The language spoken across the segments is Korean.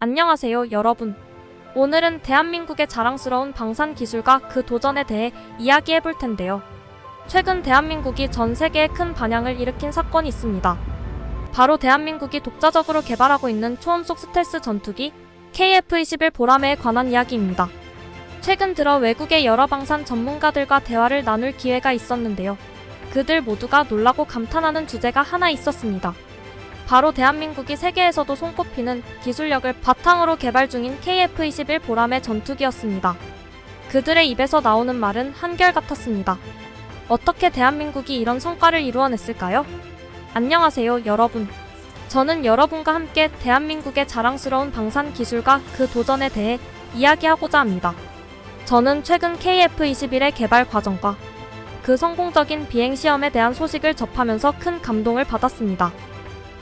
안녕하세요, 여러분. 오늘은 대한민국의 자랑스러운 방산 기술과 그 도전에 대해 이야기해 볼 텐데요. 최근 대한민국이 전 세계에 큰 반향을 일으킨 사건이 있습니다. 바로 대한민국이 독자적으로 개발하고 있는 초음속 스텔스 전투기 KF-21 보라매에 관한 이야기입니다. 최근 들어 외국의 여러 방산 전문가들과 대화를 나눌 기회가 있었는데요. 그들 모두가 놀라고 감탄하는 주제가 하나 있었습니다. 바로 대한민국이 세계에서도 손꼽히는 기술력을 바탕으로 개발 중인 KF-21 보라매 전투기였습니다. 그들의 입에서 나오는 말은 한결같았습니다. 어떻게 대한민국이 이런 성과를 이루어냈을까요? 안녕하세요, 여러분. 저는 여러분과 함께 대한민국의 자랑스러운 방산 기술과 그 도전에 대해 이야기하고자 합니다. 저는 최근 KF-21의 개발 과정과 그 성공적인 비행 시험에 대한 소식을 접하면서 큰 감동을 받았습니다.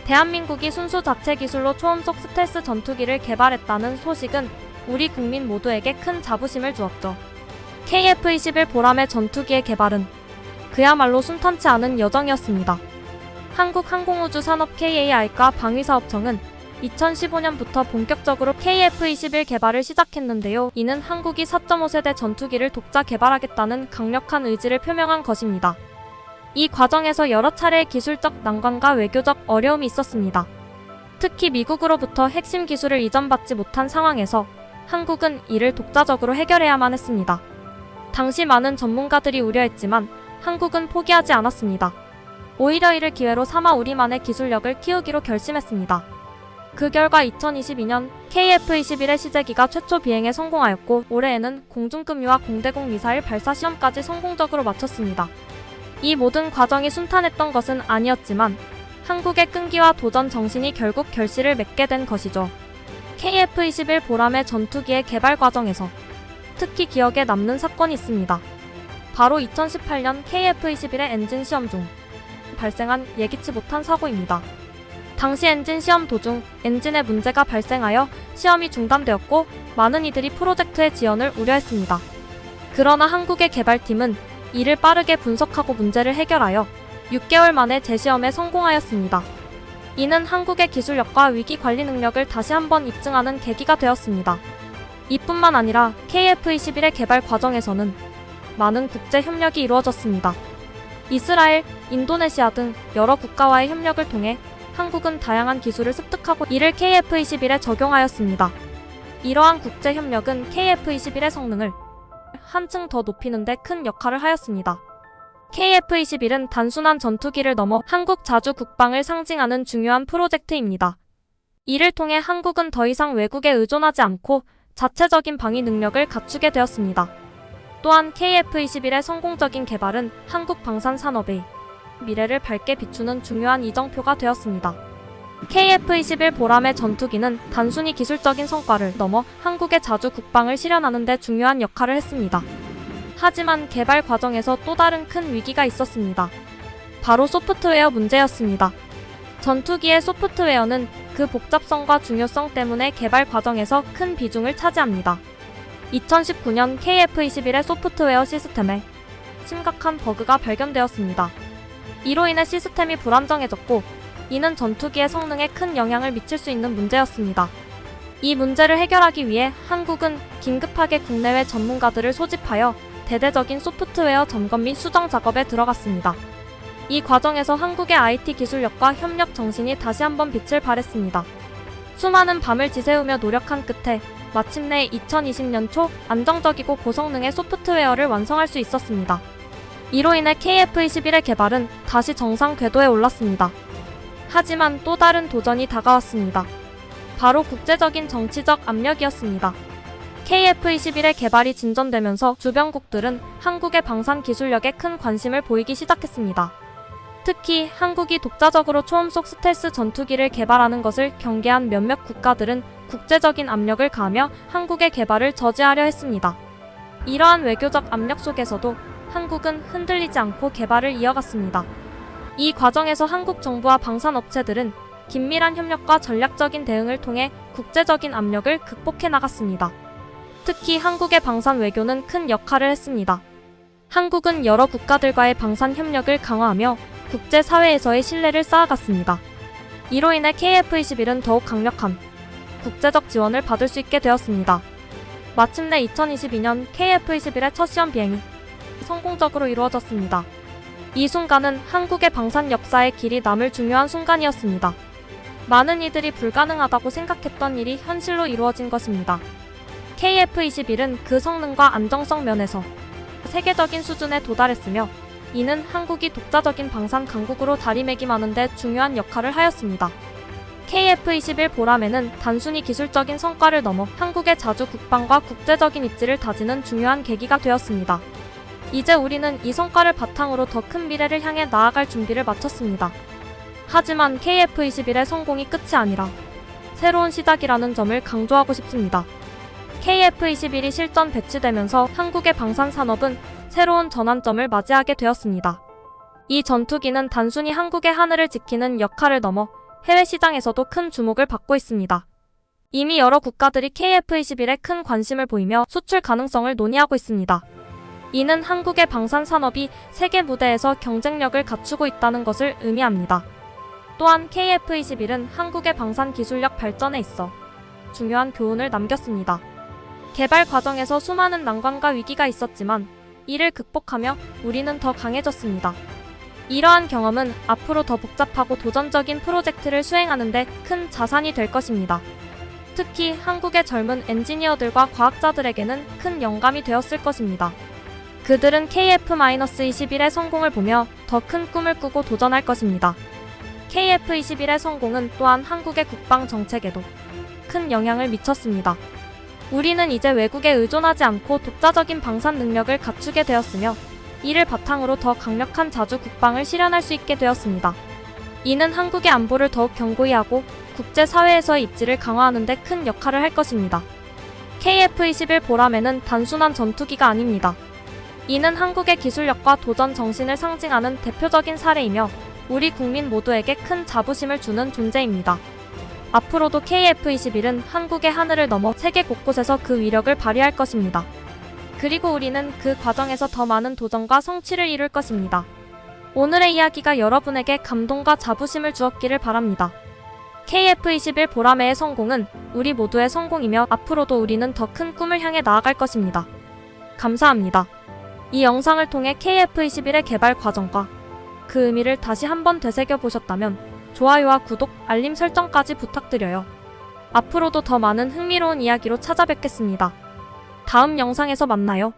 대한민국이 순수 자체 기술로 초음속 스텔스 전투기를 개발했다는 소식은 우리 국민 모두에게 큰 자부심을 주었죠. KF-21 보라매 전투기의 개발은 그야말로 순탄치 않은 여정이었습니다. 한국항공우주산업 KAI과 방위사업청은 2015년부터 본격적으로 KF-21 개발을 시작했는데요. 이는 한국이 4.5세대 전투기를 독자 개발하겠다는 강력한 의지를 표명한 것입니다. 이 과정에서 여러 차례의 기술적 난관과 외교적 어려움이 있었습니다. 특히 미국으로부터 핵심 기술을 이전받지 못한 상황에서 한국은 이를 독자적으로 해결해야만 했습니다. 당시 많은 전문가들이 우려했지만 한국은 포기하지 않았습니다. 오히려 이를 기회로 삼아 우리만의 기술력을 키우기로 결심했습니다. 그 결과 2022년 KF-21의 시제기가 최초 비행에 성공하였고 올해에는 공중급유와 공대공 미사일 발사 시험까지 성공적으로 마쳤습니다. 이 모든 과정이 순탄했던 것은 아니었지만 한국의 끈기와 도전 정신이 결국 결실을 맺게 된 것이죠. KF-21 보라매 전투기의 개발 과정에서 특히 기억에 남는 사건이 있습니다. 바로 2018년 KF-21의 엔진 시험 중 발생한 예기치 못한 사고입니다. 당시 엔진 시험 도중 엔진에 문제가 발생하여 시험이 중단되었고 많은 이들이 프로젝트의 지연을 우려했습니다. 그러나 한국의 개발팀은 이를 빠르게 분석하고 문제를 해결하여 6개월 만에 재시험에 성공하였습니다. 이는 한국의 기술력과 위기 관리 능력을 다시 한번 입증하는 계기가 되었습니다. 이뿐만 아니라 KF-21의 개발 과정에서는 많은 국제 협력이 이루어졌습니다. 이스라엘, 인도네시아 등 여러 국가와의 협력을 통해 한국은 다양한 기술을 습득하고 이를 KF-21에 적용하였습니다. 이러한 국제 협력은 KF-21의 성능을 한층 더 높이는 데 큰 역할을 하였습니다. KF-21은 단순한 전투기를 넘어 한국 자주 국방을 상징하는 중요한 프로젝트입니다. 이를 통해 한국은 더 이상 외국에 의존하지 않고 자체적인 방위 능력을 갖추게 되었습니다. 또한 KF-21의 성공적인 개발은 한국 방산 산업의 미래를 밝게 비추는 중요한 이정표가 되었습니다. KF-21 보라매 전투기는 단순히 기술적인 성과를 넘어 한국의 자주 국방을 실현하는 데 중요한 역할을 했습니다. 하지만 개발 과정에서 또 다른 큰 위기가 있었습니다. 바로 소프트웨어 문제였습니다. 전투기의 소프트웨어는 그 복잡성과 중요성 때문에 개발 과정에서 큰 비중을 차지합니다. 2019년 KF-21의 소프트웨어 시스템에 심각한 버그가 발견되었습니다. 이로 인해 시스템이 불안정해졌고 이는 전투기의 성능에 큰 영향을 미칠 수 있는 문제였습니다. 이 문제를 해결하기 위해 한국은 긴급하게 국내외 전문가들을 소집하여 대대적인 소프트웨어 점검 및 수정 작업에 들어갔습니다. 이 과정에서 한국의 IT 기술력과 협력 정신이 다시 한번 빛을 발했습니다. 수많은 밤을 지새우며 노력한 끝에 마침내 2020년 초 안정적이고 고성능의 소프트웨어를 완성할 수 있었습니다. 이로 인해 KF-21의 개발은 다시 정상 궤도에 올랐습니다. 하지만 또 다른 도전이 다가왔습니다. 바로 국제적인 정치적 압력이었습니다. KF-21의 개발이 진전되면서 주변국들은 한국의 방산 기술력에 큰 관심을 보이기 시작했습니다. 특히 한국이 독자적으로 초음속 스텔스 전투기를 개발하는 것을 경계한 몇몇 국가들은 국제적인 압력을 가하며 한국의 개발을 저지하려 했습니다. 이러한 외교적 압력 속에서도 한국은 흔들리지 않고 개발을 이어갔습니다. 이 과정에서 한국 정부와 방산업체들은 긴밀한 협력과 전략적인 대응을 통해 국제적인 압력을 극복해 나갔습니다. 특히 한국의 방산 외교는 큰 역할을 했습니다. 한국은 여러 국가들과의 방산 협력을 강화하며 국제사회에서의 신뢰를 쌓아갔습니다. 이로 인해 KF-21은 더욱 강력한 국제적 지원을 받을 수 있게 되었습니다. 마침내 2022년 KF-21의 첫 시험 비행이 성공적으로 이루어졌습니다. 이 순간은 한국의 방산 역사에 길이 남을 중요한 순간이었습니다. 많은 이들이 불가능하다고 생각했던 일이 현실로 이루어진 것입니다. KF-21은 그 성능과 안정성 면에서 세계적인 수준에 도달했으며 이는 한국이 독자적인 방산 강국으로 자리매김하는 데 중요한 역할을 하였습니다. KF-21 보람에는 단순히 기술적인 성과를 넘어 한국의 자주 국방과 국제적인 입지를 다지는 중요한 계기가 되었습니다. 이제 우리는 이 성과를 바탕으로 더 큰 미래를 향해 나아갈 준비를 마쳤습니다. 하지만 KF-21의 성공이 끝이 아니라 새로운 시작이라는 점을 강조하고 싶습니다. KF-21이 실전 배치되면서 한국의 방산 산업은 새로운 전환점을 맞이하게 되었습니다. 이 전투기는 단순히 한국의 하늘을 지키는 역할을 넘어 해외 시장에서도 큰 주목을 받고 있습니다. 이미 여러 국가들이 KF-21에 큰 관심을 보이며 수출 가능성을 논의하고 있습니다. 이는 한국의 방산 산업이 세계 무대에서 경쟁력을 갖추고 있다는 것을 의미합니다. 또한 KF-21은 한국의 방산 기술력 발전에 있어 중요한 교훈을 남겼습니다. 개발 과정에서 수많은 난관과 위기가 있었지만 이를 극복하며 우리는 더 강해졌습니다. 이러한 경험은 앞으로 더 복잡하고 도전적인 프로젝트를 수행하는 데 큰 자산이 될 것입니다. 특히 한국의 젊은 엔지니어들과 과학자들에게는 큰 영감이 되었을 것입니다. 그들은 KF-21의 성공을 보며 더 큰 꿈을 꾸고 도전할 것입니다. KF-21의 성공은 또한 한국의 국방 정책에도 큰 영향을 미쳤습니다. 우리는 이제 외국에 의존하지 않고 독자적인 방산 능력을 갖추게 되었으며 이를 바탕으로 더 강력한 자주 국방을 실현할 수 있게 되었습니다. 이는 한국의 안보를 더욱 견고히 하고 국제사회에서의 입지를 강화하는 데 큰 역할을 할 것입니다. KF-21 보람에는 단순한 전투기가 아닙니다. 이는 한국의 기술력과 도전 정신을 상징하는 대표적인 사례이며 우리 국민 모두에게 큰 자부심을 주는 존재입니다. 앞으로도 KF-21은 한국의 하늘을 넘어 세계 곳곳에서 그 위력을 발휘할 것입니다. 그리고 우리는 그 과정에서 더 많은 도전과 성취를 이룰 것입니다. 오늘의 이야기가 여러분에게 감동과 자부심을 주었기를 바랍니다. KF-21 보람의 성공은 우리 모두의 성공이며 앞으로도 우리는 더 큰 꿈을 향해 나아갈 것입니다. 감사합니다. 이 영상을 통해 KF-21의 개발 과정과 그 의미를 다시 한번 되새겨보셨다면 좋아요와 구독, 알림 설정까지 부탁드려요. 앞으로도 더 많은 흥미로운 이야기로 찾아뵙겠습니다. 다음 영상에서 만나요.